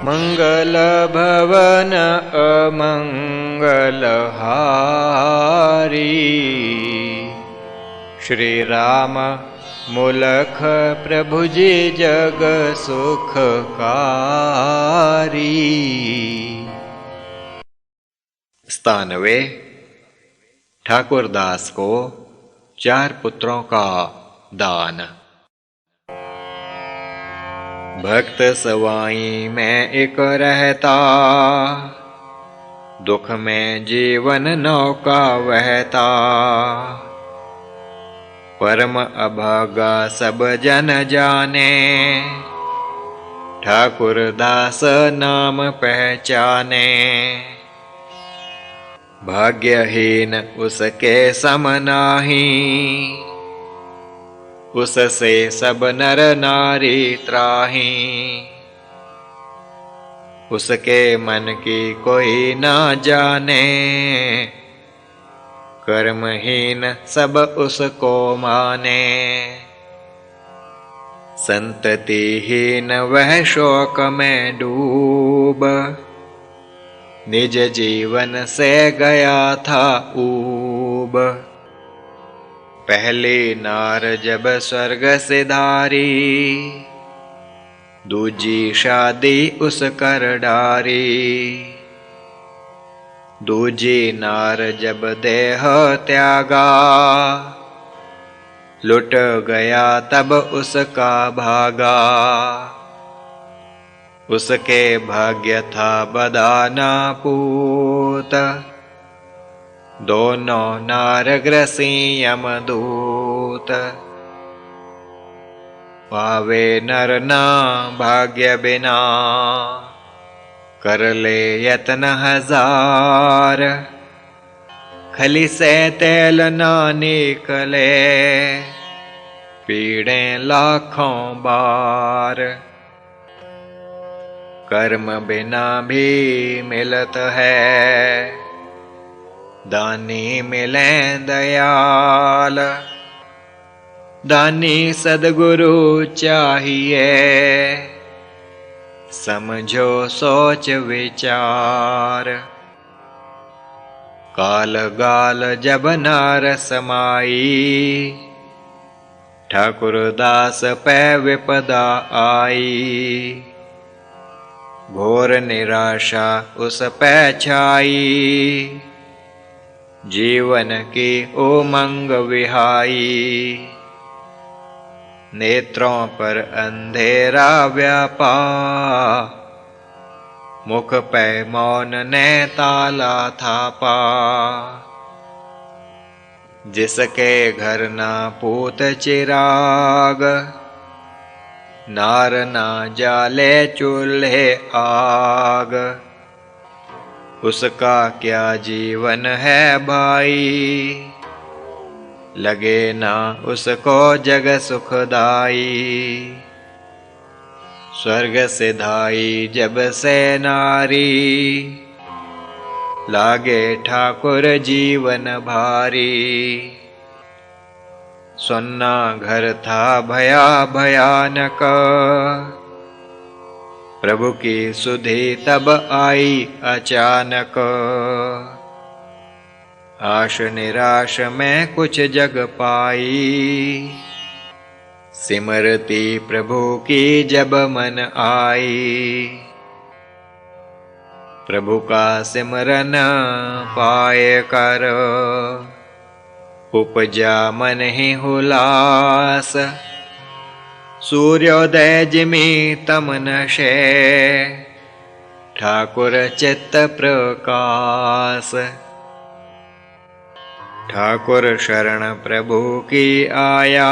मंगल भवन अमंगल हारी। श्री राम मूलख प्रभु जी जग सुखकारी। स्थानवे ठाकुरदास को 4 पुत्रों का दान। भक्त सवाई में एक रहता, दुख में जीवन नौका वहता। परम अभागा सब जन जाने, ठाकुर दास नाम पहचाने। भाग्यहीन उसके सम नाही, उससे सब नर नारी त्राही। उसके मन की कोई न जाने, कर्महीन सब उसको माने। संततिहीन वह शोक में डूब, निज जीवन से गया था ऊब। पहली नार जब स्वर्ग सिधारी, दूजी शादी उस कर डारी। दूजी नार जब देह त्यागा, लुट गया तब उसका भागा। उसके भाग्य था बदाना पूत, दोनों नार ग्रसी यमदूत। पावे नर ना भाग्य बिना, कर ले यत्न हजार। खली से तेल ना निकले, पीड़े लाखों बार। कर्म बिना भी मिलत है, दानी मिले दयाल। दानी सद्गुरु चाहिए, समझो सोच विचार। काल गाल जब नार समाई, ठाकुर दास पे विपदा आई। घोर निराशा उस पे छाई, जीवन की उमंग विहाई। नेत्रों पर अंधेरा व्यापा, मुख पे मौन ने ताला थापा। जिसके घर ना पूत चिराग, नार ना जाले चूल्हे आग। उसका क्या जीवन है भाई, लगे ना उसको जग सुखदाई। स्वर्ग सिधाई जब से नारी, लागे ठाकुर जीवन भारी। सुन्ना घर था भया भयानक, प्रभु की सुधि तब आई अचानक। आश निराश में कुछ जग पाई, सिमरती प्रभु की जब मन आई। प्रभु का सिमरन पाए कर, उपजा मन ही हुलास। सूर्योदय जिमि तम नशे, ठाकुर चित्त प्रकाश। ठाकुर शरण प्रभु की आया,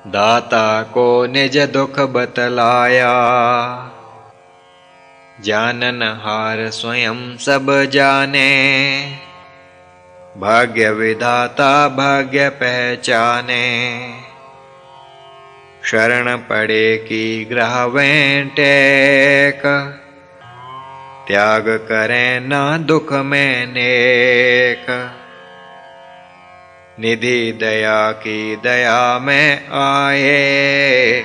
दाता को निज दुख बतलाया। जाननहार स्वयं सब जाने, भाग्य विधाता भाग्य पहचाने। शरण पड़े की ग्रहवें टेक, त्याग करें ना दुख में नेक। निधि दया की दया में आए,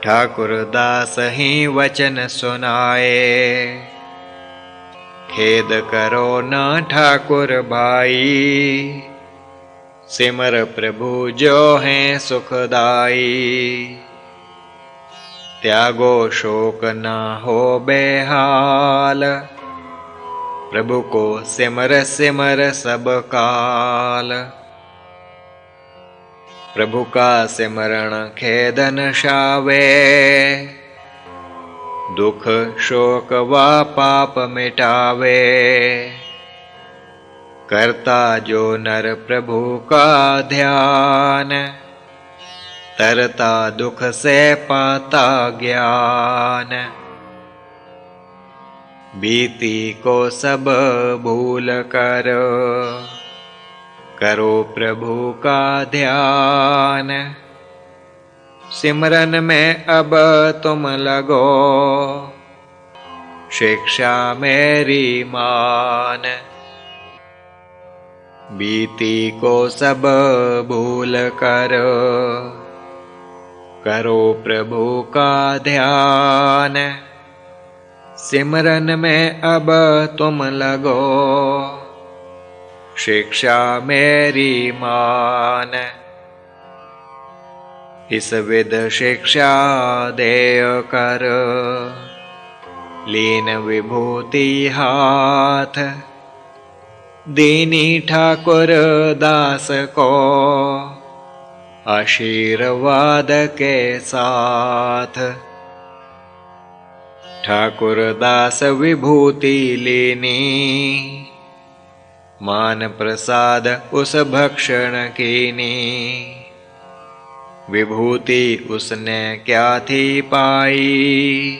ठाकुर दास ही वचन सुनाए। खेद करो न ठाकुर भाई, सिमर प्रभु जो हैं सुखदाई। त्यागो शोक न हो बेहाल, प्रभु को सिमर सिमर सब काल। प्रभु का सिमरण खेदन शावे, दुख शोक व पाप मिटावे। करता जो नर प्रभु का ध्यान, तरता दुख से पाता ज्ञान। बीती को सब भूल कर, करो प्रभु का ध्यान। सिमरन में अब तुम लगो, शिक्षा मेरी मान। बीती को सब भूल कर, करो प्रभु का ध्यान। सिमरन में अब तुम लगो, शिक्षा मेरी मान। इस विध शिक्षा देय कर, लीन विभूति हाथ। दीनी ठाकुर दास को, आशीर्वाद के साथ। ठाकुर दास विभूति लीनी, मान प्रसाद उस भक्षण कीनी। विभूति उसने क्या थी पाई,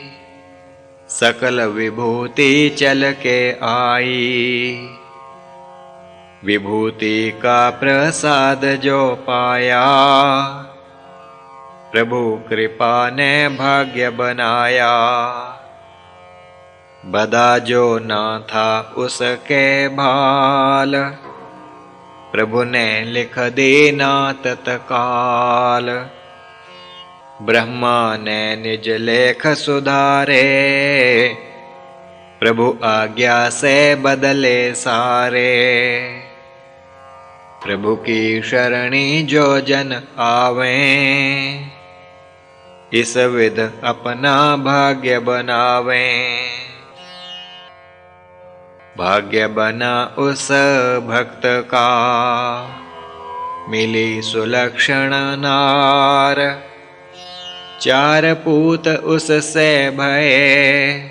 सकल विभूति चल के आई। विभूति का प्रसाद जो पाया, प्रभु कृपा ने भाग्य बनाया। बदा जो ना था उसके भाल, प्रभु ने लिख देना तत्काल। ब्रह्मा ने निज लेख सुधारे, प्रभु आज्ञा से बदले सारे। प्रभु की शरणी जो जन आवें, इस विध अपना भाग्य बनावें। भाग्य बना उस भक्त का, मिली सुलक्षण नार। चार पूत उससे भये,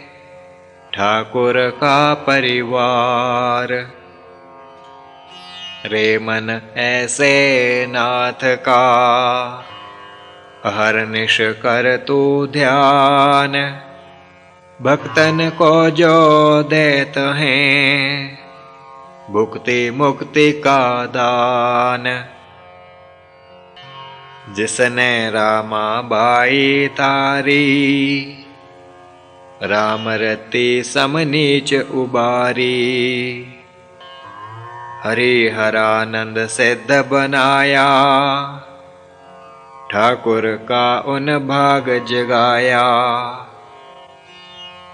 ठाकुर का परिवार। रे मन ऐसे नाथ का, अहरनिश कर तू ध्यान। भक्तन को जो देत हैं, भुक्ति मुक्ति का दान। जिसने रामा बाई तारी, राम रति सम नीच उबारी। हरि हरानंद सिद्ध बनाया, ठाकुर का उन भाग जगाया।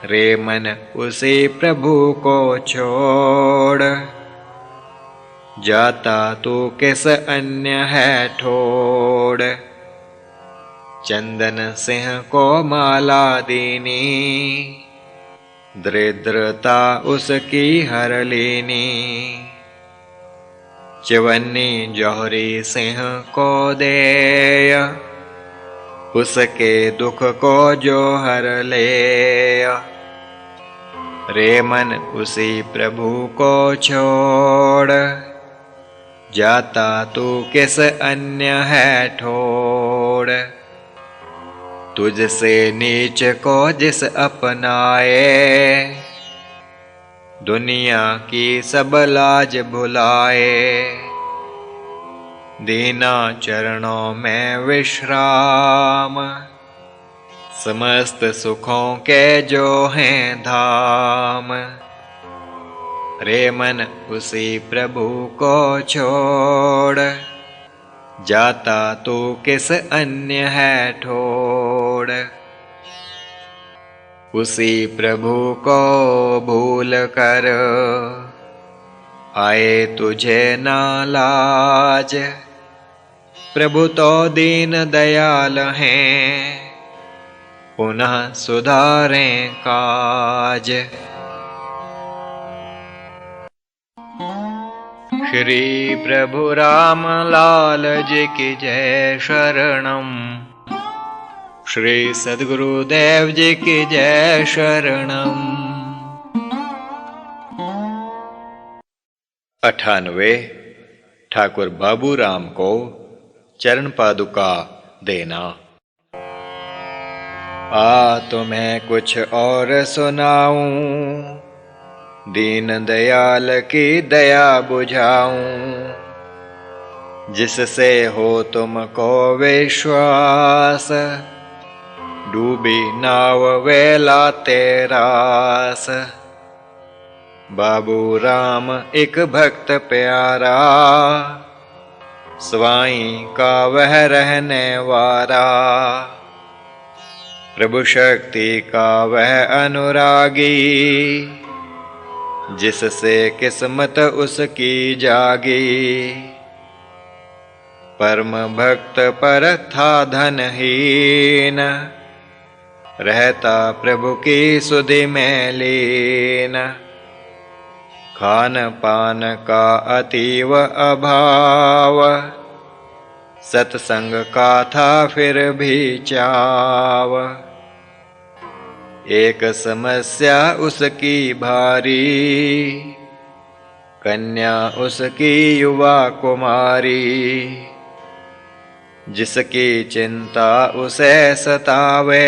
रे मन उसी प्रभु को छोड़, जाता तू किस अन्य है ठोड़। चंदन सिंह को माला दीनी, दरिद्रता उसकी हर लेनी। चिवन्नी जौहरी सिंह को देय, उसके दुख को जो हर ले। रे मन उसी प्रभु को छोड़, जाता तू किस अन्य है ठोड़। तुझसे नीच को जिस अपनाए, दुनिया की सब लाज भुलाए। दीना चरणों में विश्राम, समस्त सुखों के जो हैं धाम। रे मन उसी प्रभु को छोड़, जाता तू किस अन्य है ठोड़। छोड़। उसी प्रभु को भूल कर आए तुझे ना लाज। प्रभु तो दीन दयाल हैं, पुनः सुधारें काज। श्री प्रभु राम लाल जी की जय शरणम। श्री सद्गुरुदेव जी की जय शरणम। 98 ठाकुर बाबू राम को चरण पादुका देना। तुम्हें कुछ और सुनाऊं, दीन दयाल की दया बुझाऊं। जिससे हो तुमको विश्वास, डूबी नाव वेला तेरास। बाबू राम एक भक्त प्यारा, स्वाई का वह रहने वाला। प्रभु शक्ति का वह अनुरागी, जिससे किस्मत उसकी जागी। परम भक्त पर था धनहीन, रहता प्रभु की सुधि में लीन। खान पान का अतीव अभाव, सत्संग का था फिर भी चाव। एक समस्या उसकी भारी, कन्या उसकी युवा कुमारी। जिसकी चिंता उसे सतावे,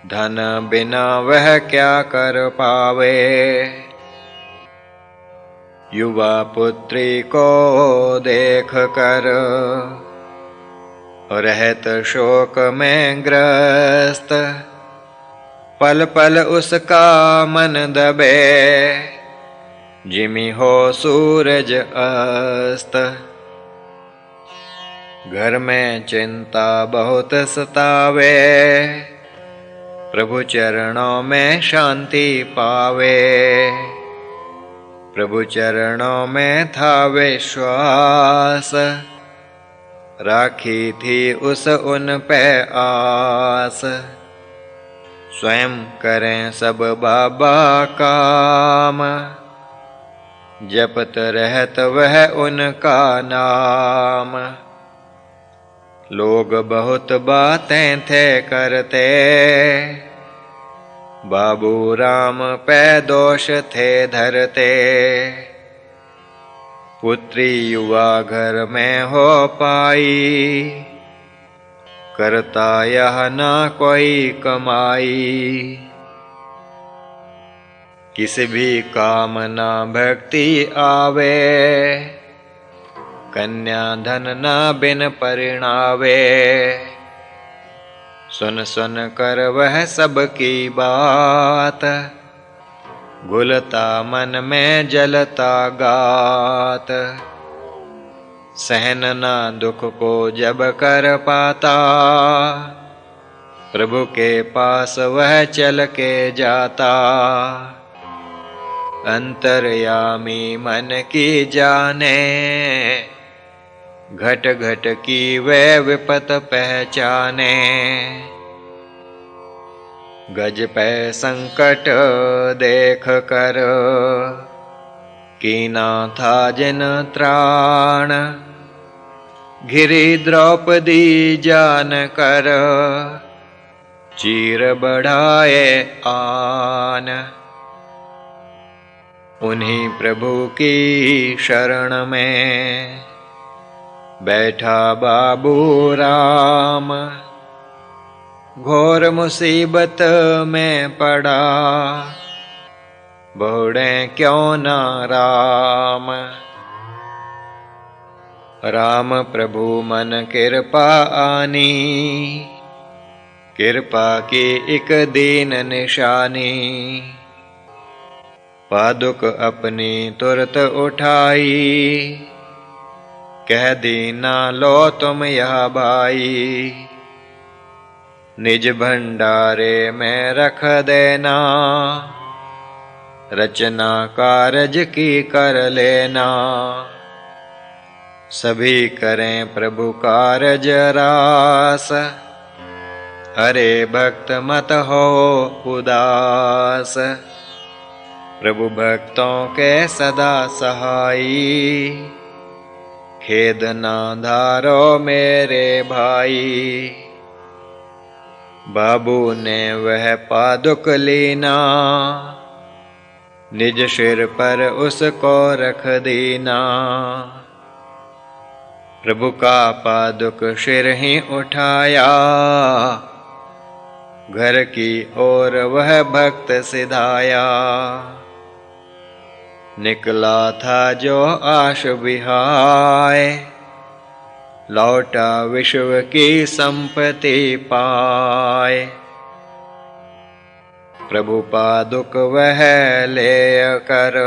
धन बिना वह क्या कर पावे। युवा पुत्री को देख कर रहत शोक में ग्रस्त। पल पल उसका मन दबे, जिमी हो सूरज अस्त। घर में चिंता बहुत सतावे, प्रभु चरणों में शांति पावे। प्रभु चरणों में था विश्वास, राखी थी उस उन पे आस। स्वयं करें सब बाबा काम, जपत रहत वह उनका नाम। लोग बहुत बातें थे करते, बाबू राम पे दोष थे धरते। पुत्री युवा घर में हो पाई, करता यह ना कोई कमाई। किसी भी काम ना भक्ति आवे, कन्या धन ना बिन परिणावे। सुन सुन कर वह सबकी बात, घुलता मन में जलता गात। सहन ना दुख को जब कर पाता, प्रभु के पास वह चल के जाता। अंतर्यामी मन की जाने, घट घट की वे विपत पहचाने। गज पे संकट देख कर, कीना था जिन त्राण। घिरी द्रौपदी जान कर, चीर बढ़ाए आन। उन्हीं प्रभु की शरण में बैठा बाबू राम। घोर मुसीबत में पड़ा, बहुड़े क्यों ना राम। राम प्रभु मन कृपा आनी, कृपा की एक दीन निशानी। पादुक अपनी तुरत उठाई, कह दी ना लो तुम यह भाई। निज भंडारे में रख देना, रचना कारज की कर लेना। सभी करें प्रभु कारज रास, हरे भक्त मत हो उदास। प्रभु भक्तों के सदा सहाई, खेद ना धारो मेरे भाई। बाबू ने वह पादुक लीना, निज सिर पर उसको रख दीना। प्रभु का पादुक सिर ही उठाया, घर की ओर वह भक्त सिधाया। निकला था जो आश विहाय, लौटा विश्व की संपत्ति पाए। प्रभु पादुक वह ले कर,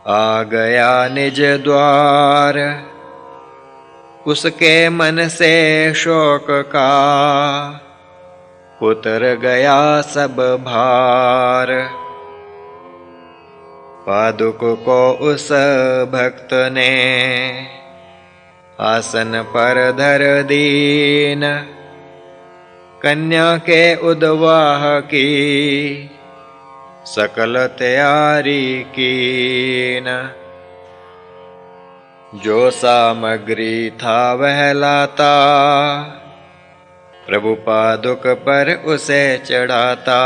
आ गया निज द्वार। उसके मन से शोक का उतर गया सब भार। पादुक को उस भक्त ने आसन पर धर दीन, कन्या के उद्वाह की सकल तैयारी कीन। जो सामग्री था वह लाता, प्रभु पादुक पर उसे चढ़ाता।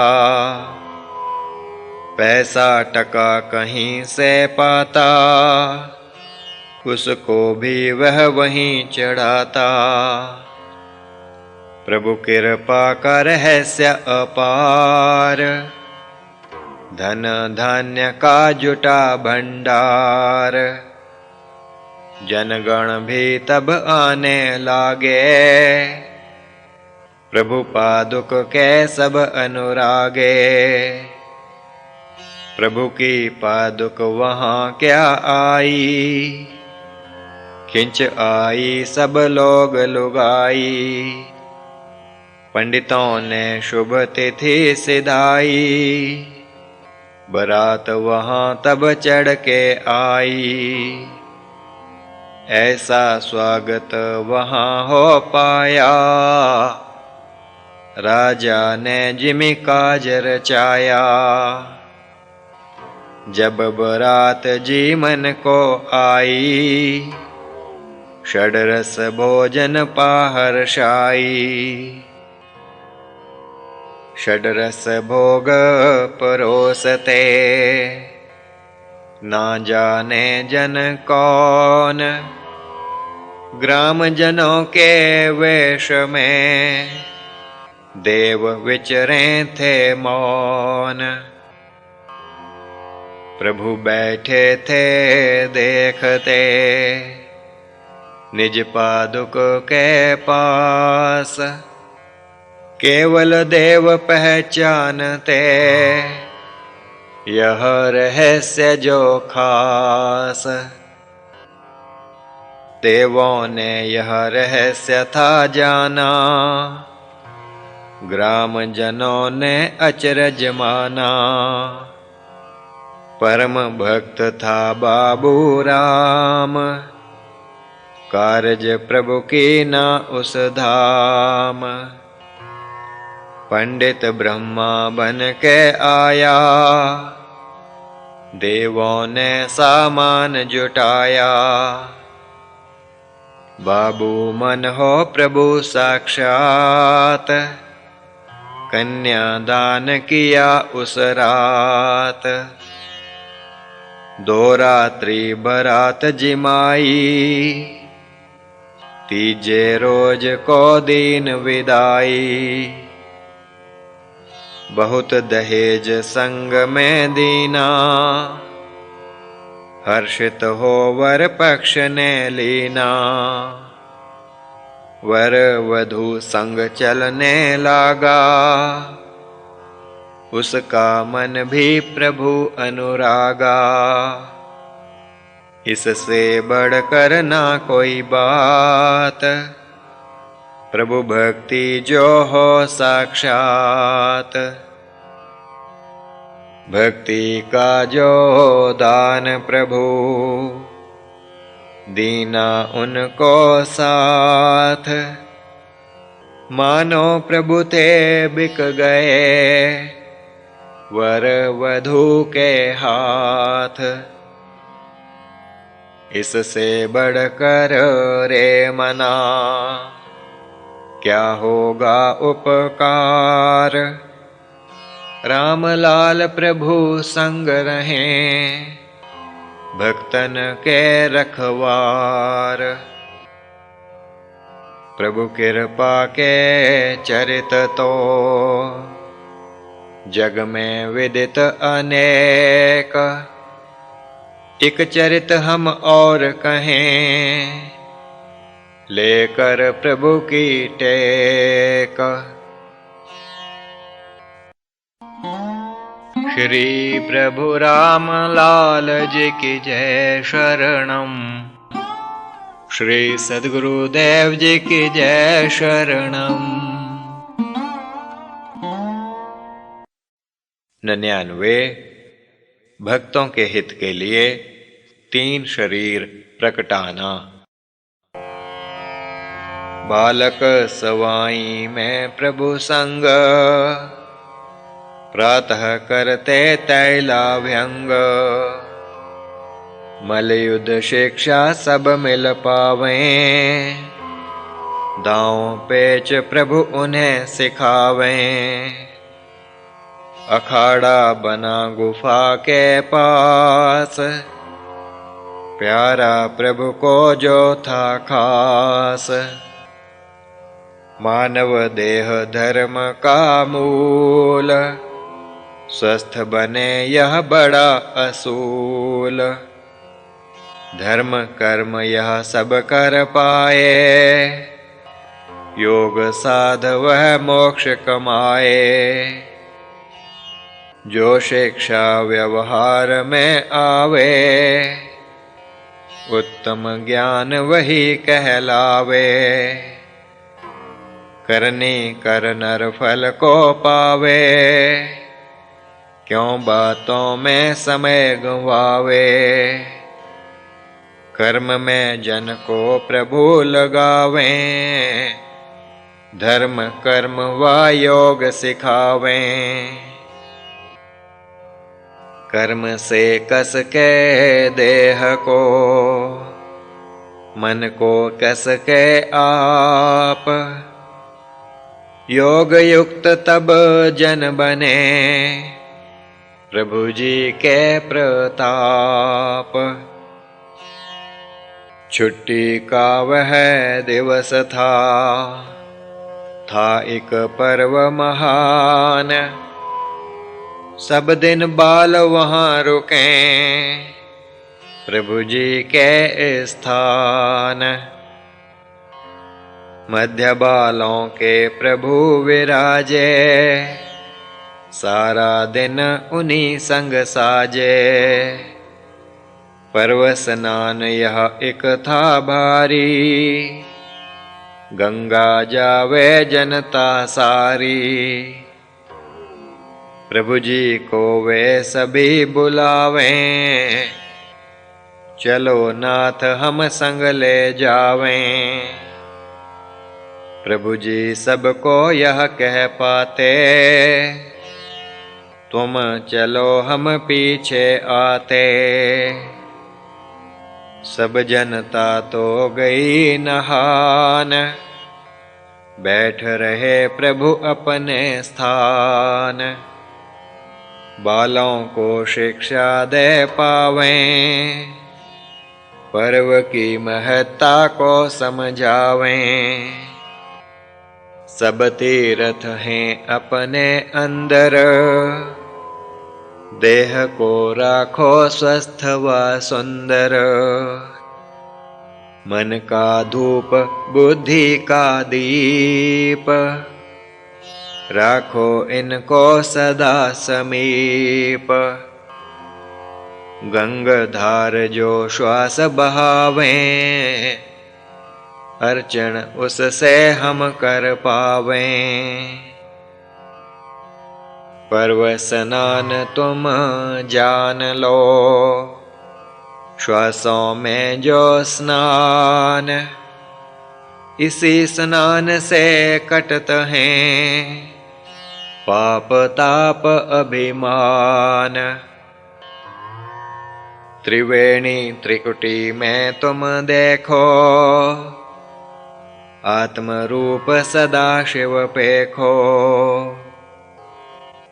पैसा टका कहीं से पाता, उसको भी वह वहीं चढ़ाता। प्रभु कृपा का रहस्य अपार, धन धान्य का जुटा भंडार। जनगण भी तब आने लागे, प्रभु पादुक के सब अनुरागे। प्रभु की पादुक वहाँ क्या आई, खिंच आई सब लोग लुगाई। पंडितों ने शुभ तिथि सिधाई, बरात वहाँ तब चढ़ के आई। ऐसा स्वागत वहाँ हो पाया, राजा ने जिमि काज रचाया। जब बरात जी मन को आई, षडरस भोजन पाहर्षाई। षडरस भोग परोसते, ना जाने जन कौन। ग्राम जनों के वेश में देव विचरे थे मौन। प्रभु बैठे थे देखते, निज पादुक के पास। केवल देव पहचानते, यह रहस्य जो खास। देवों ने यह रहस्य था जाना, ग्राम जनों ने अचरज माना। परम भक्त था बाबू राम, कारज प्रभु की ना उस धाम। पंडित ब्रह्मा बन के आया, देवों ने सामान जुटाया। बाबू मन हो प्रभु साक्षात, कन्यादान किया उस रात। 2 रात्रि बरात जिमाई, तीजे रोज को दीन विदाई। बहुत दहेज संग में दीना, हर्षित हो वर पक्ष ने लीना। वर वधू संग चलने लागा, उसका मन भी प्रभु अनुरागा। इससे बढ़कर ना कोई बात, प्रभु भक्ति जो हो साक्षात, भक्ति का जो दान प्रभु, दीना उनको साथ। मानो प्रभु ते बिक गए वर वधू के हाथ। इससे बढ़कर रे मना क्या होगा उपकार। राम लाल प्रभु संग रहें भक्तन के रखवार। प्रभु कृपा के चरित तो जग में विदित अनेक। एक चरित हम और कहें लेकर प्रभु की टेक। श्री प्रभु राम लाल जी की जय शरणम। श्री सद्गुरुदेव जी की जय शरणम। 99 भक्तों के हित के लिए 3 शरीर प्रकटाना। बालक सवाई में प्रभु संग, प्रातः करते तैलाभ्यंग। मलयुद्ध शिक्षा सब मिल पावें, दांव पेच प्रभु उन्हें सिखावें। अखाड़ा बना गुफा के पास, प्यारा प्रभु को जो था खास। मानव देह धर्म का मूल, स्वस्थ बने यह बड़ा असूल। धर्म कर्म यह सब कर पाए, योग साध वह मोक्ष कमाए। जो शिक्षा व्यवहार में आवे, उत्तम ज्ञान वही कहलावे। करनी कर नर फल को पावे, क्यों बातों में समय गंवावे। कर्म में जन को प्रभु लगावें, धर्म कर्म व योग सिखावें। कर्म से कस के देह को, मन को कस के आप। योग युक्त तब जन बने, प्रभु जी के प्रताप। छुट्टी का वह दिवस था एक पर्व महान। सब दिन बाल वहाँ रुकें, प्रभु जी के स्थान। मध्य बालों के प्रभु विराजे, सारा दिन उन्हीं संग साजे। पर्व स्नान यह एक था भारी, गंगा जावे जनता सारी। प्रभु जी को वे सभी बुलावें, चलो नाथ हम संग ले जावें। प्रभु जी सबको यह कह पाते, तुम चलो हम पीछे आते। सब जनता तो गई नहान, बैठ रहे प्रभु अपने स्थान। बालों को शिक्षा दे पावें, पर्व की महत्ता को समझावें। सब तीर्थ हैं अपने अंदर, देह को राखो स्वस्थ व सुंदर। मन का धूप बुद्धि का दीप, राखो इनको सदा समीप। गंगाधार जो श्वास बहावें, अर्चन उससे हम कर पावें। पर्व स्नान तुम जान लो, श्वासों में जो स्नान, इसी स्नान से कटत हैं पाप ताप अभिमान। त्रिवेणी त्रिकुटी में तुम देखो, आत्म रूप सदा शिव पेखो।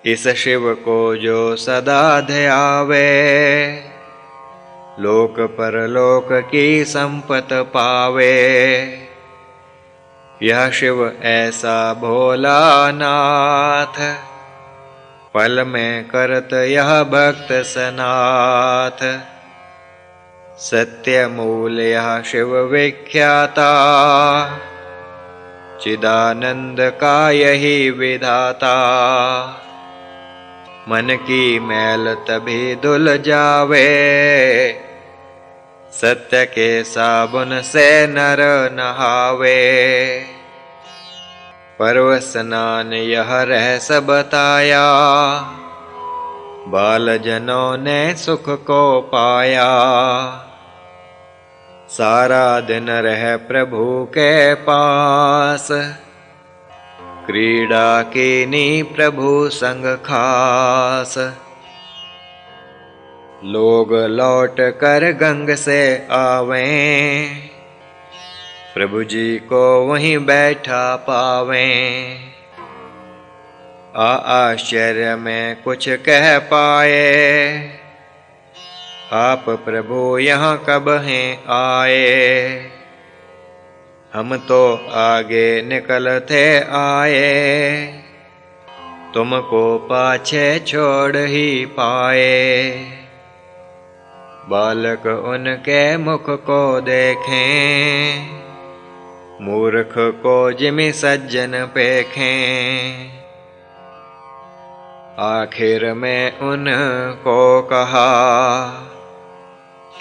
इस शिव को जो सदा ध्यावे, लोक परलोक की संपत पावे। यह शिव ऐसा भोला नाथ, पल में करत यह भक्त सनाथ। सत्य मूल यह शिव विख्याता, चिदानंद का यही विधाता। मन की मैल तभी धुल जावे, सत्य के साबुन से नर नहावे। पर्व स्नान यह रहस बताया, बाल जनों ने सुख को पाया। सारा दिन रह प्रभु के पास, क्रीड़ा कीनी प्रभु संग खास। लोग लौट कर गंग से आवें, प्रभु जी को वहीं बैठा पावें। आश्चर्य में कुछ कह पाए, आप प्रभु यहाँ कब हैं आए। हम तो आगे निकल थे आए, तुमको पाछे छोड़ ही पाए। बालक उनके मुख को देखें, मूर्ख को जिमि सज्जन पेखें। आखिर में उनको कहा,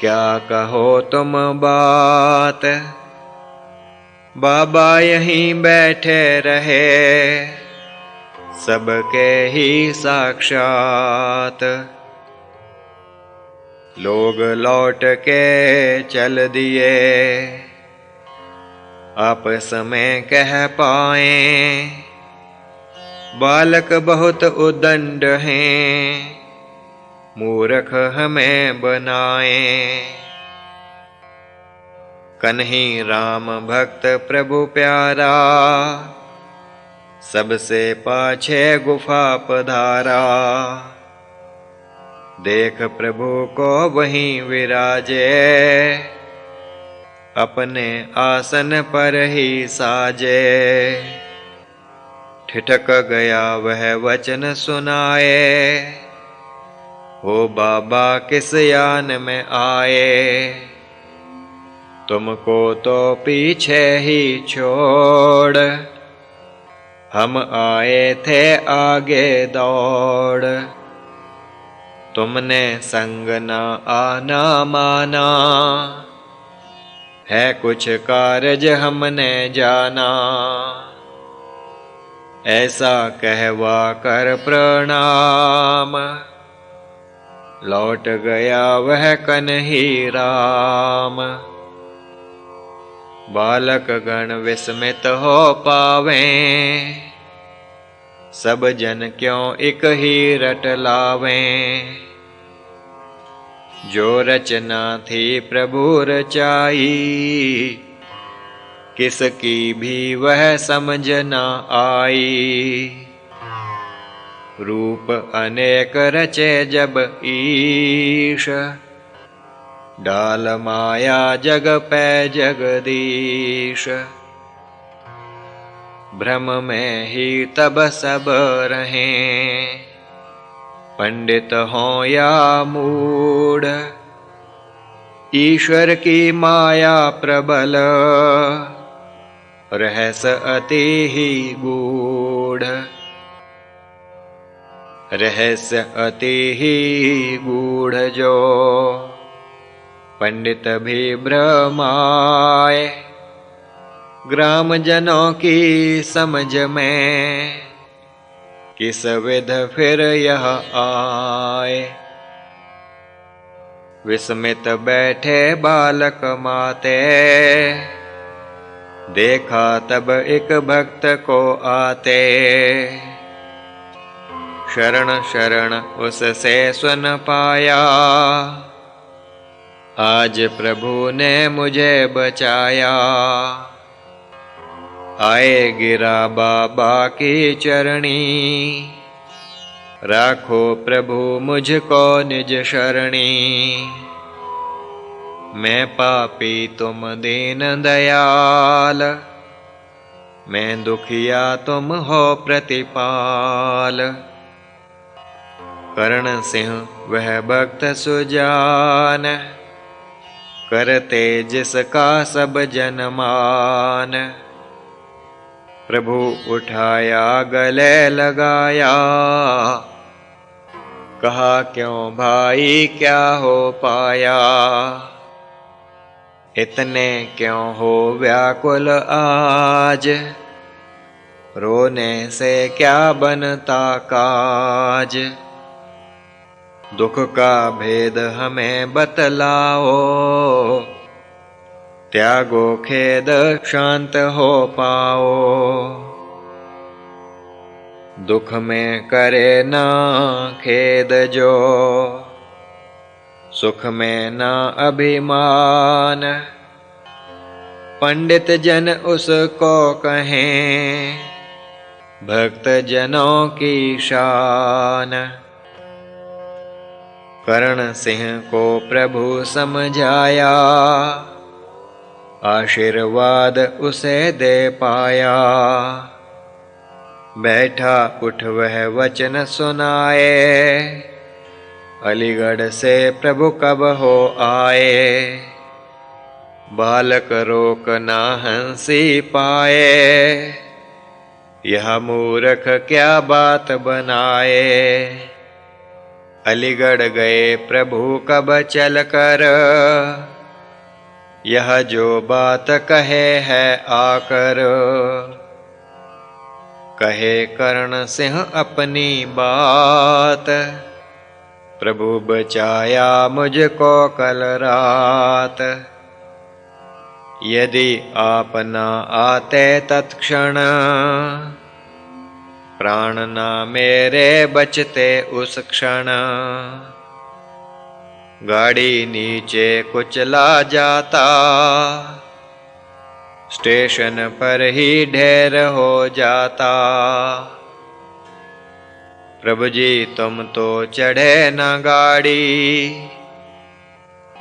क्या कहो तुम बात। बाबा यहीं बैठे रहे, सबके ही साक्षात। लोग लौट के चल दिए, आपस में कह पाए। बालक बहुत उदंड हैं, मूर्ख हमें बनाए। कन्ही राम भक्त प्रभु प्यारा, सबसे पाछे गुफा पधारा। देख प्रभु को वहीं विराजे, अपने आसन पर ही साजे। ठिठक गया वह वचन सुनाए, हो बाबा किस यान में आए। तुमको तो पीछे ही छोड़, हम आए थे आगे दौड़। तुमने संग न आना माना, है कुछ कारज हमने जाना। ऐसा कहवा कर प्रणाम, लौट गया वह कन्ही राम। बालक गण विस्मित हो पावें, सब जन क्यों एक ही रट लावें। जो रचना थी प्रभु रचाई, किसकी भी वह समझ न आई। रूप अनेक रचे जब ईश, डाल माया जग पै जगदीश। भ्रम में ही तब सब रहें, पंडित हों या मूढ़। ईश्वर की माया प्रबल, रहस्य अति ही गूढ़। रहस्य अति ही गूढ़ जो, पंडित भी भ्रमाए। ग्राम जनों की समझ में किस विध फिर यह आए। विस्मित बैठे बालक माते, देखा तब एक भक्त को आते। शरण शरण उससे सुन पाया, आज प्रभु ने मुझे बचाया। आए गिरा बाबा की चरणी, राखो प्रभु मुझको निज शरणी। मैं पापी तुम दीन दयाल, मैं दुखिया तुम हो प्रतिपाल। कर्ण सिंह वह भक्त सुजान, करते जिसका सब जन मान। प्रभु उठाया गले लगाया, कहा क्यों भाई क्या हो पाया। इतने क्यों हो व्याकुल आज, रोने से क्या बनता काज। दुख का भेद हमें बतलाओ, त्यागो खेद शांत हो पाओ। दुख में करे ना खेद जो, सुख में ना अभिमान। पंडित जन उसको कहें, भक्त जनों की शान। कर्ण सिंह को प्रभु समझाया, आशीर्वाद उसे दे पाया। बैठा उठ वह वचन सुनाए, अलीगढ़ से प्रभु कब हो आए। बालक रोक ना हंसी पाए, यह मूर्ख क्या बात बनाए। अलीगढ़ गए प्रभु कब चल कर, यह जो बात कहे है आकर। कहे कर्ण सिंह अपनी बात, प्रभु बचाया मुझको कल रात। यदि आप न आते तत्क्षण, प्राण न मेरे बचते उस क्षण। गाड़ी नीचे कुचला जाता, स्टेशन पर ही ढेर हो जाता। प्रभु जी तुम तो चढ़े न गाड़ी,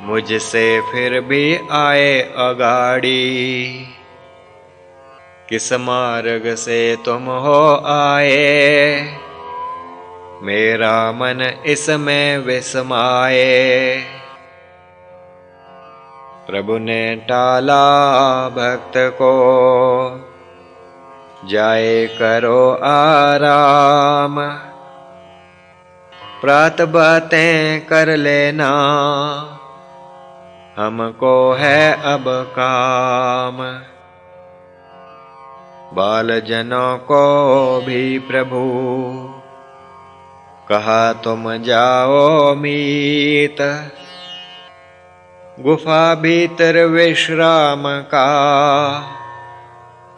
मुझसे फिर भी आए अगाड़ी। किस मार्ग से तुम हो आए, मेरा मन इसमें विस्माए। प्रभु ने टाला भक्त को, जाए करो आराम। प्रात बातें कर लेना, हमको है अब काम। बाल जनों को भी प्रभु, कहा तुम जाओ मीत। गुफा भीतर विश्राम का,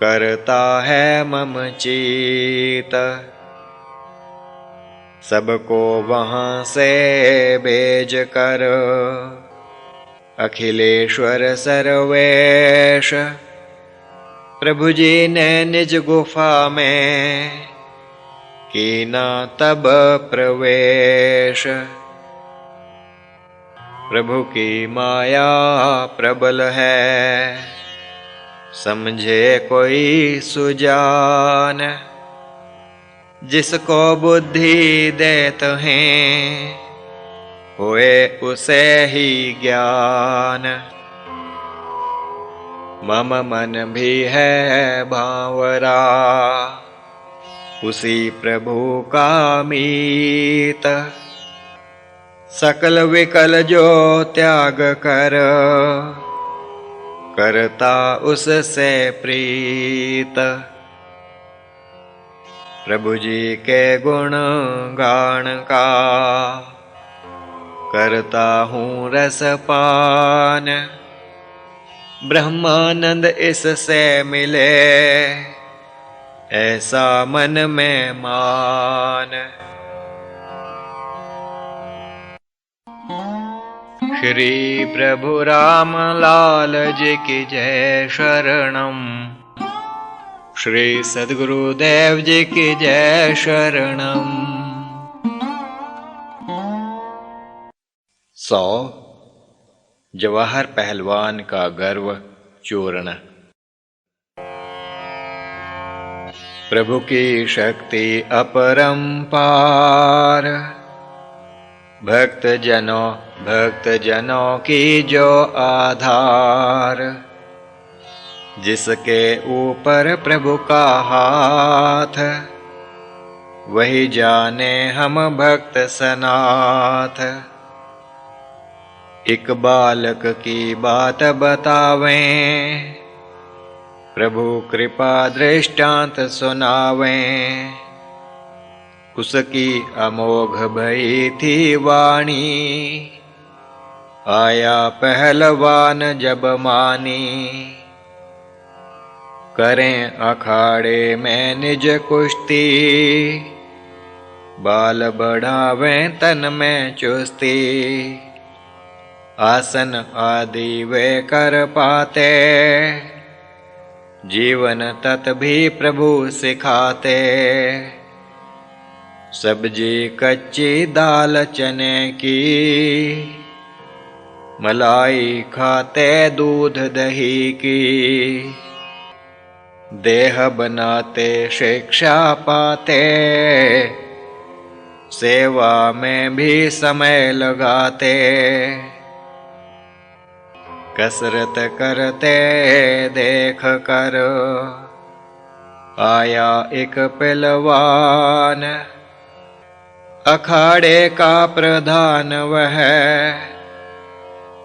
करता है मम चीत। सबको वहां से भेज कर, अखिलेश्वर सर्वेश। प्रभु जी ने निज गुफा में, कीना तब प्रवेश। प्रभु की माया प्रबल है, समझे कोई सुजान। जिसको बुद्धि देत हैं, होए उसे ही ज्ञान। मम मन भी है भांवरा, उसी प्रभु का मीत। सकल विकल जो त्याग कर, करता उससे प्रीत। प्रभु जी के गुण गान का करता हूँ रसपान। ब्रह्मानंद इससे मिले ऐसा मन में मान। श्री प्रभु राम लाल जी की जय शरणम। श्री सद्गुरुदेव जी की जय शरणम। 100 जवाहर पहलवान का गर्व चूर्ण। प्रभु की शक्ति अपरंपार, भक्त जनों की जो आधार। जिसके ऊपर प्रभु का हाथ, वही जाने हम भक्त सनाथ। एक बालक की बात बतावें, प्रभु कृपा दृष्टांत सुनावें। उसकी अमोघ भई थी वाणी, आया पहलवान जब मानी। करें अखाड़े में निज कुश्ती, बाल बढ़ावें तन में चुस्ती। आसन आदि वे कर पाते, जीवन तत भी प्रभु सिखाते। सब्जी कच्ची दाल चने की, मलाई खाते दूध दही की। देह बनाते शिक्षा पाते, सेवा में भी समय लगाते। कसरत करते देख कर, आया एक पहलवान। अखाड़े का प्रधान वह,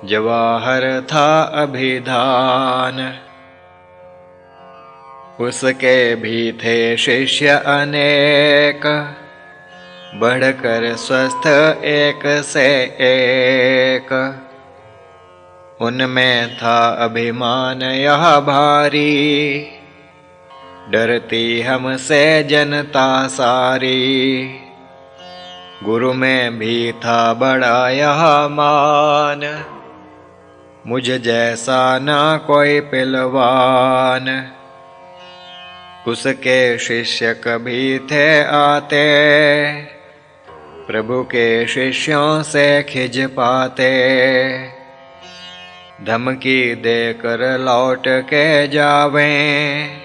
जवाहर था अभिधान। उसके भी थे शिष्य अनेक, बढ़कर स्वस्थ एक से एक। उनमें था अभिमान यह भारी, डरती हमसे जनता सारी। गुरु में भी था बड़ा यह मान, मुझ जैसा ना कोई पहलवान। उसके शिष्य कभी थे आते, प्रभु के शिष्यों से खिज पाते। धमकी देकर लौट के जावें,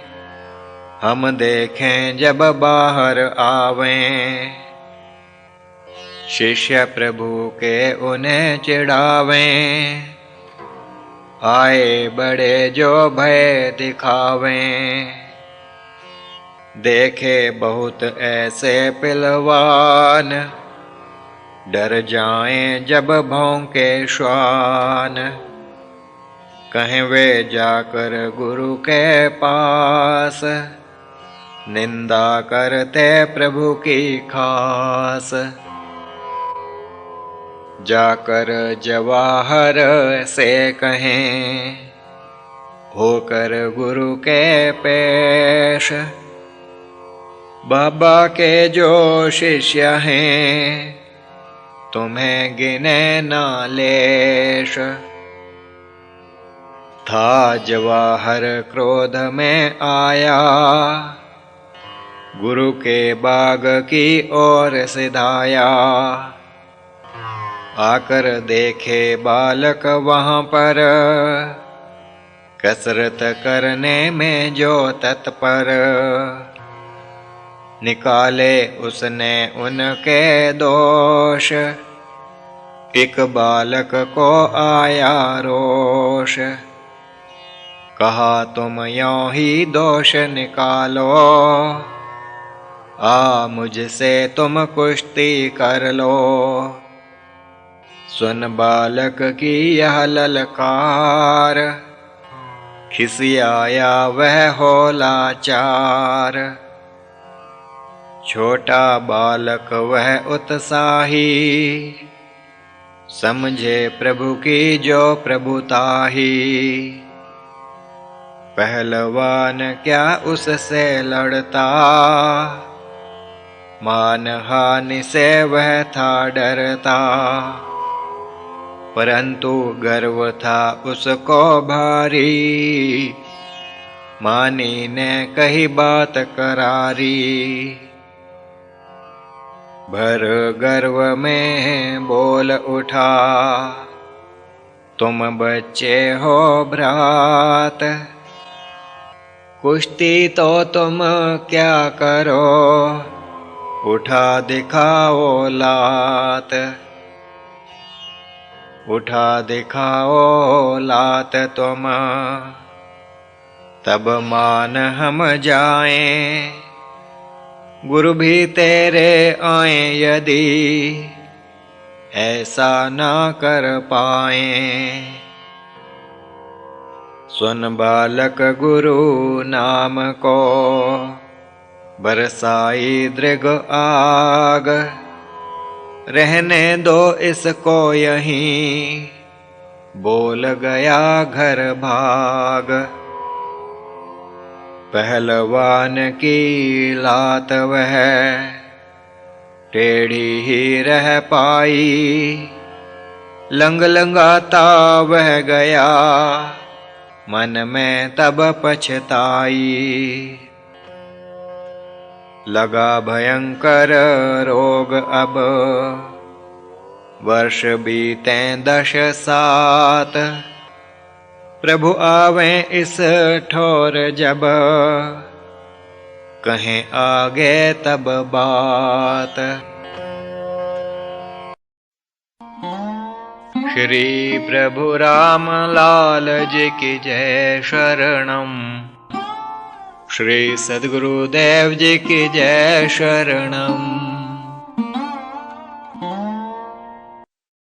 हम देखें जब बाहर आवें। शिष्य प्रभु के उन्हें चिढ़ावें, आए बड़े जो भय दिखावें। देखे बहुत ऐसे पहलवान, डर जाएं जब भौंके श्वान। कहें वे जाकर गुरु के पास, निंदा करते प्रभु की खास। जाकर जवाहर से कहें, होकर गुरु के पेश। बाबा के जो शिष्य हैं, तुम्हें गिने ना लेश। था जवाहर क्रोध में आया, गुरु के बाग की ओर सिधाया। आकर देखे बालक वहाँ पर, कसरत करने में जो तत्पर। निकाले उसने उनके दोष, एक बालक को आया रोष। कहा तुम यों ही दोष निकालो, आ मुझसे तुम कुश्ती कर लो। सुन बालक की यह ललकार, खिसियाया वह हो लाचार। छोटा बालक वह उत्साही, समझे प्रभु की जो प्रभुताही। पहलवान क्या उससे लड़ता, मान हानि से वह था डरता। परंतु गर्व था उसको भारी, मानी ने कही बात करारी। भर गर्व में बोल उठा, तुम बच्चे हो भ्रात, कुश्ती तो तुम क्या करो, उठा दिखाओ लात। उठा दिखाओ लात तुम, तब मान हम जाएं। गुरु भी तेरे आए यदि, ऐसा ना कर पाए। सुन बालक गुरु नाम को, बरसाई दृग आग। रहने दो इसको यहीं, बोल गया घर भाग। पहलवान की लात वह टेढ़ी ही रह पाई। लंग लंगाता वह गया, मन में तब पछताई। लगा भयंकर रोग अब, वर्ष बीते 10-7। प्रभु आवे इस ठोर जब, कहें आगे तब बात। श्री प्रभु राम लाल जी की जय शरणम। श्री सद्गुरुदेव जी की जय शरणम।